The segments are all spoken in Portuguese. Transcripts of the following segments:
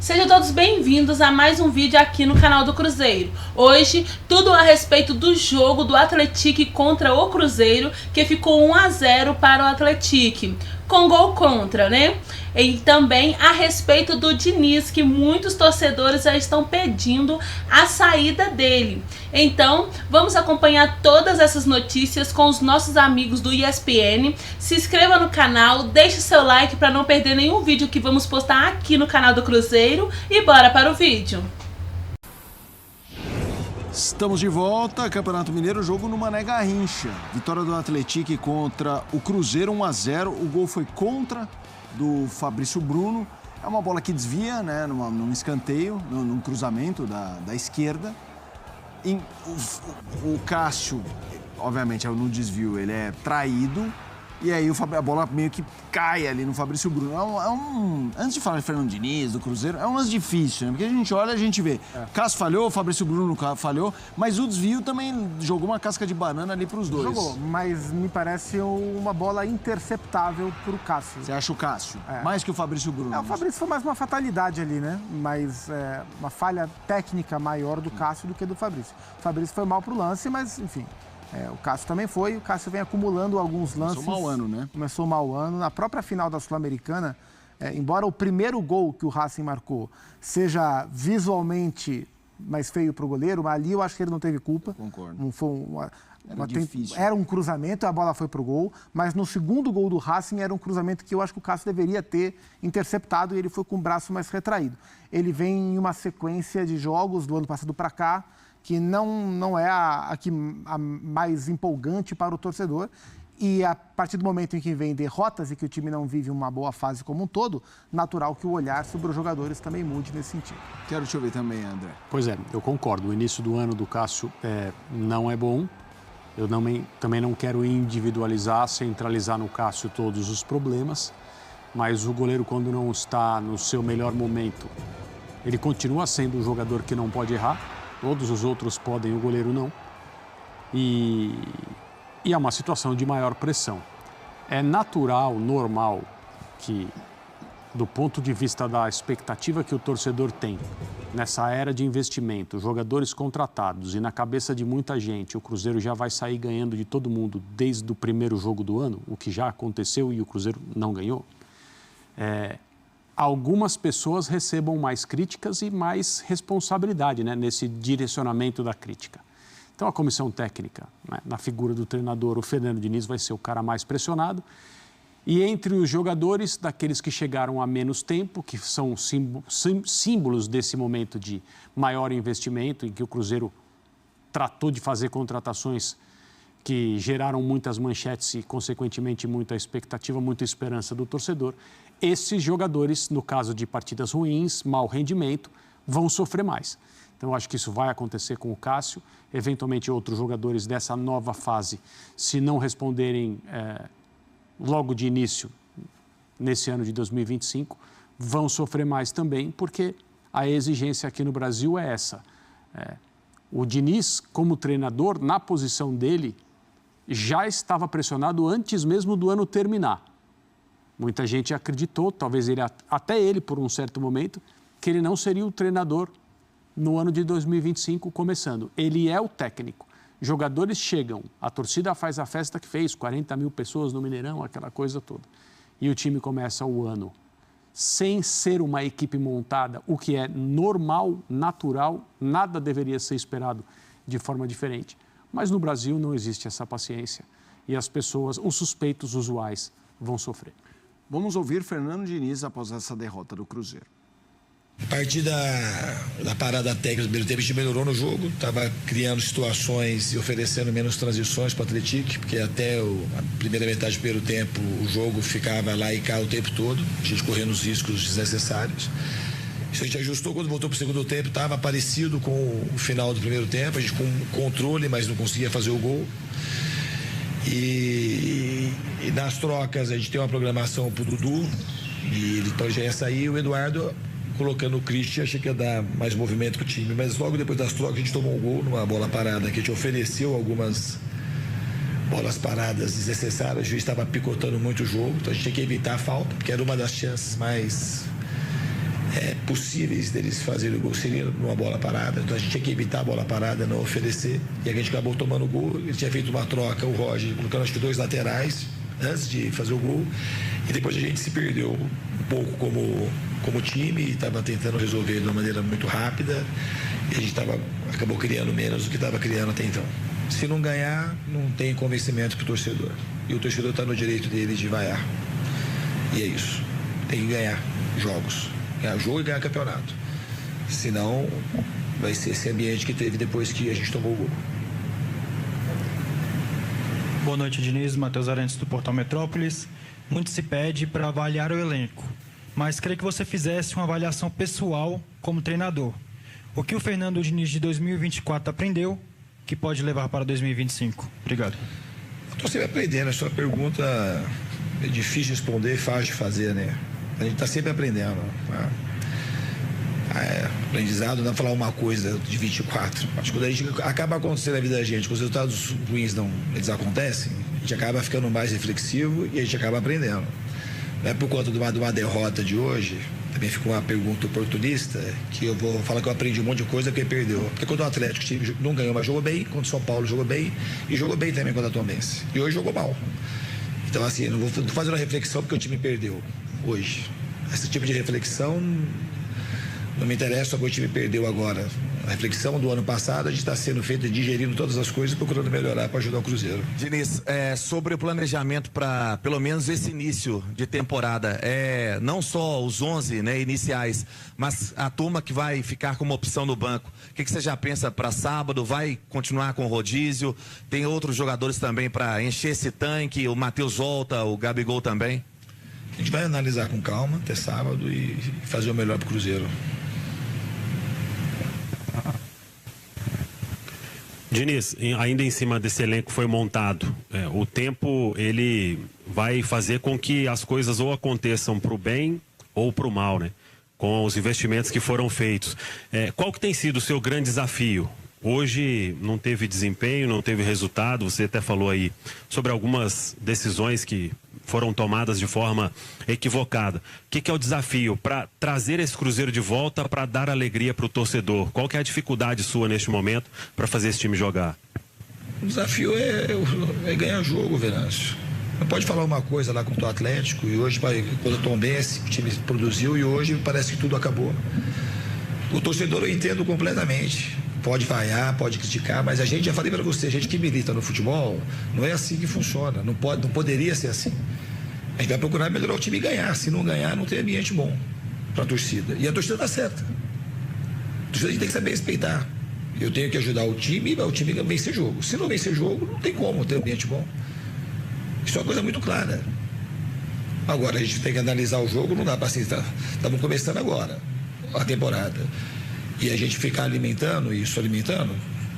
Sejam todos bem-vindos a mais um vídeo aqui no canal do Cruzeiro. Hoje, tudo a respeito do jogo do Atlético contra o Cruzeiro, que ficou 1-0 para o Atlético, com gol contra, né? E também a respeito do Diniz, que muitos torcedores já estão pedindo a saída dele. Então, vamos acompanhar todas essas notícias com os nossos amigos do ESPN. Se inscreva no canal, deixe seu like para não perder nenhum vídeo que vamos postar aqui no canal do Cruzeiro. E bora para o vídeo. Estamos de volta, Campeonato Mineiro, jogo no Mané Garrincha. Vitória do Atlético contra o Cruzeiro, 1-0. O gol foi contra do Fabrício Bruno. É uma bola que desvia, né, num escanteio, num cruzamento da esquerda. O Cássio, obviamente, no desvio, ele é traído. E aí a bola meio que cai ali no Fabrício Bruno. Antes de falar de Fernando Diniz, do Cruzeiro, é um lance difícil, né? Porque a gente olha, a gente vê. Cássio falhou, Fabrício Bruno falhou, mas o desvio também jogou uma casca de banana ali pros dois. Jogou, mas me parece uma bola interceptável pro Cássio. Você acha o Cássio? Mais que o Fabrício Bruno? O Fabrício foi mais uma fatalidade ali, né? Mas uma falha técnica maior do Cássio do que do Fabrício. O Fabrício foi mal pro lance, mas enfim... o Cássio também foi, o Cássio vem acumulando alguns lances. Começou mal ano, né? Começou mal ano. Na própria final da Sul-Americana, embora o primeiro gol que o Racing marcou seja visualmente mais feio para o goleiro, mas ali eu acho que ele não teve culpa. Concordo. Não foi difícil. Era um cruzamento, a bola foi para o gol, mas no segundo gol do Racing era um cruzamento que eu acho que o Cássio deveria ter interceptado e ele foi com o braço mais retraído. Ele vem em uma sequência de jogos do ano passado para cá, que não é a mais empolgante para o torcedor. E a partir do momento em que vem derrotas e que o time não vive uma boa fase como um todo, natural que o olhar sobre os jogadores também mude nesse sentido. Quero te ouvir também, André. Pois é, eu concordo. O início do ano do Cássio não é bom. Eu também não quero individualizar, centralizar no Cássio todos os problemas. Mas o goleiro, quando não está no seu melhor momento, ele continua sendo um jogador que não pode errar. Todos os outros podem, o goleiro não. E é uma situação de maior pressão. É natural, normal, que, do ponto de vista da expectativa que o torcedor tem, nessa era de investimento, jogadores contratados e na cabeça de muita gente, o Cruzeiro já vai sair ganhando de todo mundo desde o primeiro jogo do ano, o que já aconteceu e o Cruzeiro não ganhou. Algumas pessoas recebam mais críticas e mais responsabilidade, né, nesse direcionamento da crítica. Então, a comissão técnica, né, na figura do treinador, o Fernando Diniz vai ser o cara mais pressionado. E entre os jogadores, daqueles que chegaram há menos tempo, que são símbolos desse momento de maior investimento, em que o Cruzeiro tratou de fazer contratações que geraram muitas manchetes e, consequentemente, muita expectativa, muita esperança do torcedor. Esses jogadores, no caso de partidas ruins, mau rendimento, vão sofrer mais. Então, eu acho que isso vai acontecer com o Cássio. Eventualmente, outros jogadores dessa nova fase, se não responderem logo de início, nesse ano de 2025, vão sofrer mais também, porque a exigência aqui no Brasil é essa. O Diniz, como treinador, na posição dele, já estava pressionado antes mesmo do ano terminar. Muita gente acreditou, talvez até ele por um certo momento, que ele não seria o treinador no ano de 2025 começando. Ele é o técnico. Jogadores chegam, a torcida faz a festa que fez, 40 mil pessoas no Mineirão, aquela coisa toda. E o time começa o ano sem ser uma equipe montada, o que é normal, natural, nada deveria ser esperado de forma diferente. Mas no Brasil não existe essa paciência e as pessoas, os suspeitos usuais, vão sofrer. Vamos ouvir Fernando Diniz após essa derrota do Cruzeiro. A partir da parada técnica do primeiro tempo, a gente melhorou no jogo, estava criando situações e oferecendo menos transições para o Atlético, porque até a primeira metade do primeiro tempo o jogo ficava lá e cá o tempo todo, a gente correndo os riscos desnecessários. Isso a gente ajustou quando voltou para o segundo tempo, estava parecido com o final do primeiro tempo, a gente com controle, mas não conseguia fazer o gol. E nas trocas a gente tem uma programação para o Dudu, e ele já ia sair, o Eduardo colocando o Christian, achei que ia dar mais movimento para o time, mas logo depois das trocas a gente tomou um gol numa bola parada, que a gente ofereceu algumas bolas paradas desnecessárias, o juiz estava picotando muito o jogo, então a gente tinha que evitar a falta, porque era uma das chances mais possíveis deles fazerem o gol seria numa bola parada. Então a gente tinha que evitar a bola parada, não oferecer. E a gente acabou tomando o gol. Ele tinha feito uma troca, o Roger, colocando acho que 2 laterais antes de fazer o gol. E depois a gente se perdeu um pouco como time e estava tentando resolver de uma maneira muito rápida. E a gente acabou criando menos do que estava criando até então. Se não ganhar, não tem convencimento para o torcedor. E o torcedor está no direito dele de vaiar. E é isso. Tem que ganhar jogos. Ganhar jogo e ganhar campeonato. Senão, vai ser esse ambiente que teve depois que a gente tomou o gol. Boa noite, Diniz. Matheus Arantes, do Portal Metrópolis. Muito se pede para avaliar o elenco, mas queria que você fizesse uma avaliação pessoal como treinador. O que o Fernando Diniz de 2024 aprendeu que pode levar para 2025? Obrigado. Estou sempre aprendendo. A sua pergunta é difícil de responder, fácil de fazer, né? A gente está sempre aprendendo. Tá? Aprendizado não é falar uma coisa de 24. Acho que quando a gente acaba acontecendo na vida da gente, quando os resultados ruins eles acontecem, a gente acaba ficando mais reflexivo e a gente acaba aprendendo. Não é por conta de uma derrota de hoje, também ficou uma pergunta oportunista, que eu vou falar que eu aprendi um monte de coisa porque perdeu. Porque quando o Atlético não ganhou, mas jogou bem, quando o São Paulo jogou bem, e jogou bem também contra a Tombense. E hoje jogou mal. Então, assim, não vou fazer uma reflexão porque o time perdeu hoje. Esse tipo de reflexão não me interessa porque o time perdeu agora. A reflexão do ano passado, a gente está sendo feita, digerindo todas as coisas, procurando melhorar para ajudar o Cruzeiro. Diniz, sobre o planejamento para pelo menos esse início de temporada, não só os 11, né, iniciais, mas a turma que vai ficar como opção no banco. O que você já pensa para sábado? Vai continuar com o rodízio? Tem outros jogadores também para encher esse tanque? O Matheus volta, o Gabigol também? A gente vai analisar com calma até sábado e fazer o melhor para o Cruzeiro. Diniz, ainda em cima desse elenco que foi montado, o tempo ele vai fazer com que as coisas ou aconteçam para o bem ou para o mal, né? Com os investimentos que foram feitos. Qual que tem sido o seu grande desafio? Hoje não teve desempenho, não teve resultado, você até falou aí sobre algumas decisões que foram tomadas de forma equivocada. O que é o desafio para trazer esse Cruzeiro de volta, para dar alegria para o torcedor? Qual que é a dificuldade sua neste momento para fazer esse time jogar? O desafio é ganhar jogo, Venâncio. Não pode falar uma coisa lá contra o Atlético e hoje, quando o Tombense, o time produziu e hoje parece que tudo acabou. O torcedor eu entendo completamente. Pode vaiar, pode criticar, mas a gente, já falei para você, a gente que milita no futebol, não é assim que funciona, não poderia ser assim. A gente vai procurar melhorar o time e ganhar. Se não ganhar, não tem ambiente bom para a torcida. E a torcida está certa. A torcida a gente tem que saber respeitar. Eu tenho que ajudar o time vencer jogo. Se não vencer jogo, não tem como ter ambiente bom. Isso é uma coisa muito clara. Agora, a gente tem que analisar o jogo, não dá para assim, estamos começando agora a temporada. E a gente ficar alimentando,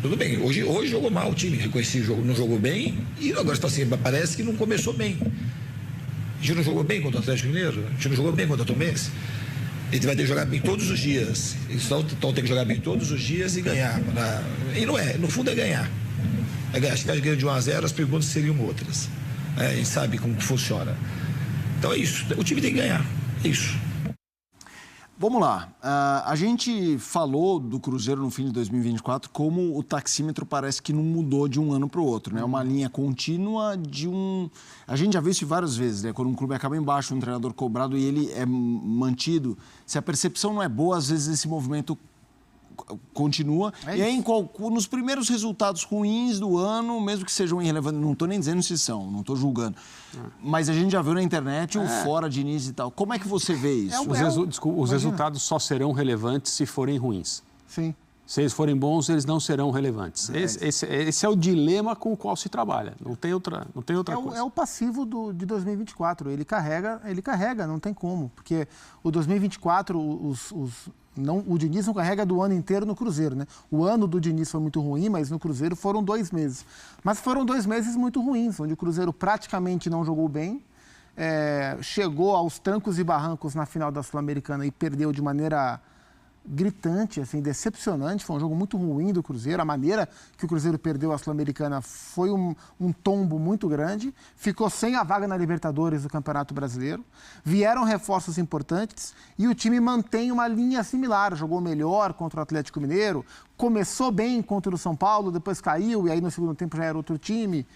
tudo bem. Hoje jogou mal o time, reconheci o jogo, não jogou bem, e agora está assim, parece que não começou bem. A gente não jogou bem contra o Atlético Mineiro, a gente não jogou bem contra o Tombense. A gente vai ter que jogar bem todos os dias. Então tem que jogar bem todos os dias e ganhar. E não é, no fundo é ganhar. É ganhar. Se estiver ganhando de 1-0, as perguntas seriam outras. A gente sabe como que funciona. Então é isso, o time tem que ganhar, é isso. Vamos lá, a gente falou do Cruzeiro no fim de 2024 como o taxímetro parece que não mudou de um ano para o outro, né? Uma linha contínua A gente já viu isso várias vezes, né? Quando um clube acaba embaixo, um treinador cobrado e ele é mantido, se a percepção não é boa, às vezes esse movimento continua. E aí, nos primeiros resultados ruins do ano, mesmo que sejam irrelevantes, não estou nem dizendo se são, não estou julgando, mas a gente já viu na internet o fora de Diniz e tal. Como é que você vê isso? Os resultados só serão relevantes se forem ruins. Sim. Se eles forem bons, eles não serão relevantes. Esse é o dilema com o qual se trabalha. Não tem outra coisa. É o passivo de 2024. Ele carrega, não tem como. Porque o 2024, o Diniz não carrega do ano inteiro no Cruzeiro, né? O ano do Diniz foi muito ruim, mas no Cruzeiro foram 2 meses. Mas foram 2 meses muito ruins, onde o Cruzeiro praticamente não jogou bem, chegou aos trancos e barrancos na final da Sul-Americana e perdeu de maneira gritante, assim, decepcionante. Foi um jogo muito ruim do Cruzeiro. A maneira que o Cruzeiro perdeu a Sul-Americana foi um tombo muito grande. Ficou sem a vaga na Libertadores do Campeonato Brasileiro. Vieram reforços importantes e o time mantém uma linha similar. Jogou melhor contra o Atlético Mineiro, começou bem contra o São Paulo, depois caiu e aí no segundo tempo já era outro time.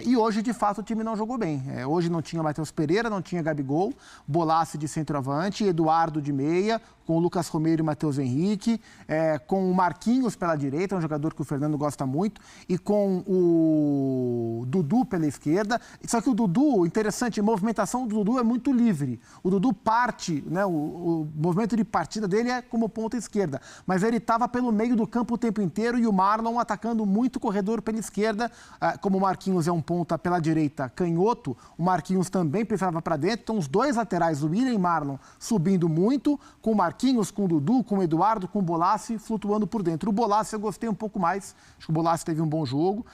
E hoje, de fato, o time não jogou bem. Hoje não tinha Matheus Pereira, não tinha Gabigol, Bolassi de centroavante, Eduardo de meia, com o Lucas Romero e Matheus Henrique, com o Marquinhos pela direita, um jogador que o Fernando gosta muito, e com o Dudu pela esquerda. Só que o Dudu, interessante, a movimentação do Dudu é muito livre. O Dudu parte, né, o movimento de partida dele é como ponta esquerda, mas ele estava pelo meio do campo o tempo inteiro e o Marlon atacando muito o corredor pela esquerda, como o Marquinhos é um ponta pela direita canhoto, o Marquinhos também precisava para dentro, então os dois laterais, o William e Marlon, subindo muito, com o Marquinhos, com o Dudu, com o Eduardo, com o Bolassi, flutuando por dentro. O Bolassi eu gostei um pouco mais, acho que o Bolassi teve um bom jogo.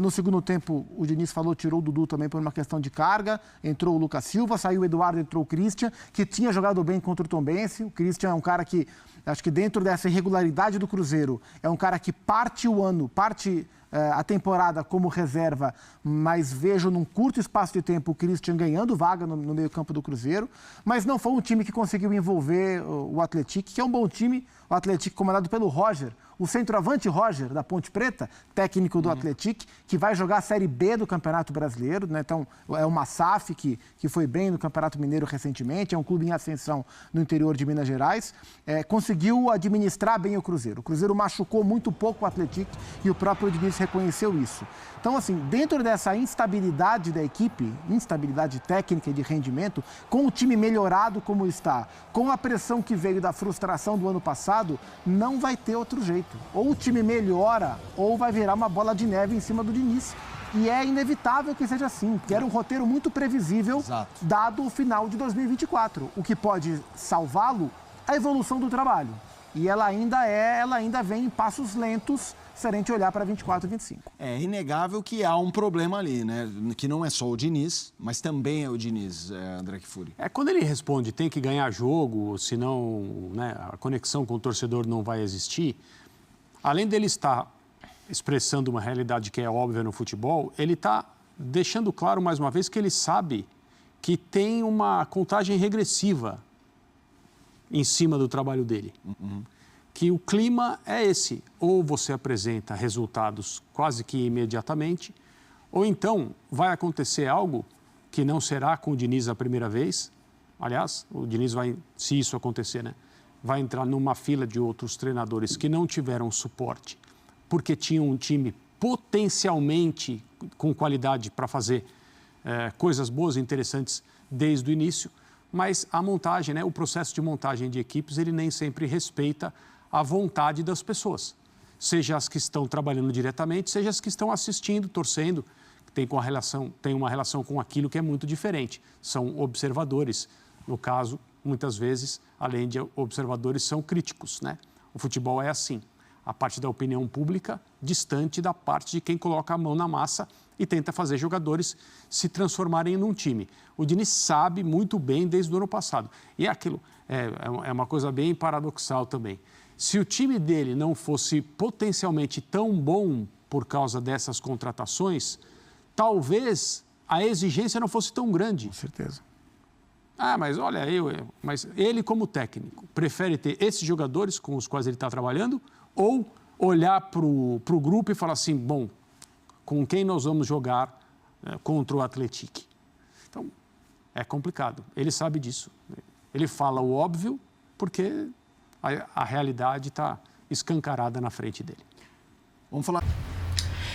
No segundo tempo, o Diniz falou, tirou o Dudu também por uma questão de carga, entrou o Lucas Silva, saiu o Eduardo, entrou o Christian, que tinha jogado bem contra o Tombense. O Christian é um cara que, acho que dentro dessa irregularidade do Cruzeiro, é um cara que parte o ano, parte a temporada como reserva, mas vejo num curto espaço de tempo o Christian ganhando vaga no meio-campo do Cruzeiro, mas não foi um time que conseguiu envolver o Atlético, que é um bom time, o Atlético comandado pelo Roger, o centroavante Roger, da Ponte Preta, técnico do Atlético, que vai jogar a Série B do Campeonato Brasileiro, né? Então é uma SAF que foi bem no Campeonato Mineiro recentemente, é um clube em ascensão no interior de Minas Gerais, conseguiu administrar bem o Cruzeiro. O Cruzeiro machucou muito pouco o Atlético e o próprio Diniz reconheceu isso. Então, assim, dentro dessa instabilidade da equipe, instabilidade técnica e de rendimento, com o time melhorado como está, com a pressão que veio da frustração do ano passado, não vai ter outro jeito. Ou o time melhora, ou vai virar uma bola de neve em cima do Diniz. E é inevitável que seja assim, porque era um roteiro muito previsível, Exato, dado o final de 2024. O que pode salvá-lo, a evolução do trabalho. E ela ainda vem em passos lentos, se a gente olhar para 24 e 25. É inegável que há um problema ali, né? Que não é só o Diniz, mas também é o Diniz, André Kfouri. Quando ele responde tem que ganhar jogo, senão, né, a conexão com o torcedor não vai existir, além dele estar expressando uma realidade que é óbvia no futebol, ele está deixando claro mais uma vez que ele sabe que tem uma contagem regressiva em cima do trabalho dele. Que o clima é esse, ou você apresenta resultados quase que imediatamente, ou então vai acontecer algo que não será com o Diniz a primeira vez. Aliás, o Diniz vai, se isso acontecer, né, vai entrar numa fila de outros treinadores que não tiveram suporte, porque tinham um time potencialmente com qualidade para fazer coisas boas e interessantes desde o início, mas a montagem, né, o processo de montagem de equipes, ele nem sempre respeita a vontade das pessoas, seja as que estão trabalhando diretamente, seja as que estão assistindo, torcendo, tem uma relação com aquilo que é muito diferente. São observadores. No caso, muitas vezes, além de observadores, são críticos, né? O futebol é assim. A parte da opinião pública distante da parte de quem coloca a mão na massa e tenta fazer jogadores se transformarem num time. O Diniz sabe muito bem desde o ano passado. E aquilo é uma coisa bem paradoxal também. Se o time dele não fosse potencialmente tão bom por causa dessas contratações, talvez a exigência não fosse tão grande. Com certeza. Mas olha, mas ele como técnico, prefere ter esses jogadores com os quais ele está trabalhando ou olhar para o grupo e falar assim, bom, com quem nós vamos jogar contra o Atlético? Então, é complicado. Ele sabe disso. Ele fala o óbvio porque a realidade está escancarada na frente dele. Vamos falar...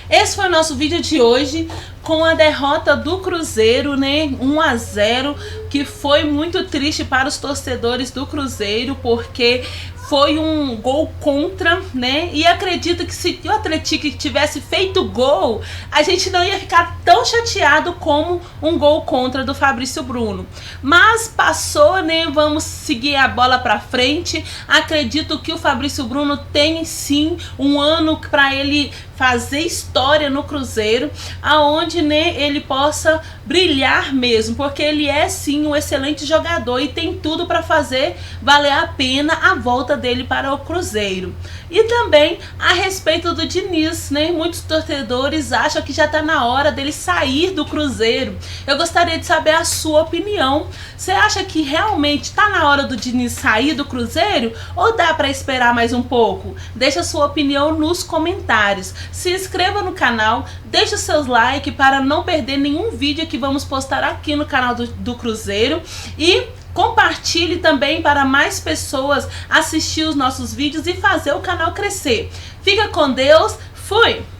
Esse foi o nosso vídeo de hoje, com a derrota do Cruzeiro, né? 1-0, que foi muito triste para os torcedores do Cruzeiro, porque foi um gol contra, né? E acredito que se o Atlético tivesse feito gol, a gente não ia ficar tão chateado como um gol contra do Fabrício Bruno. Mas passou, né? Vamos seguir a bola para frente. Acredito que o Fabrício Bruno tem sim um ano para ele fazer história no Cruzeiro, aonde, né, ele possa brilhar mesmo, porque ele é sim sim um excelente jogador e tem tudo para fazer valer a pena a volta dele para o Cruzeiro. E também a respeito do Diniz, né? Muitos torcedores acham que já está na hora dele sair do Cruzeiro. Eu gostaria de saber a sua opinião. Você acha que realmente está na hora do Diniz sair do Cruzeiro ou dá para esperar mais um pouco? Deixa a sua opinião nos comentários. Se inscreva no canal, deixa os seus likes para não perder nenhum vídeo que vamos postar aqui no canal do Cruzeiro e compartilhe também para mais pessoas assistir os nossos vídeos e fazer o canal crescer. Fica com Deus, fui!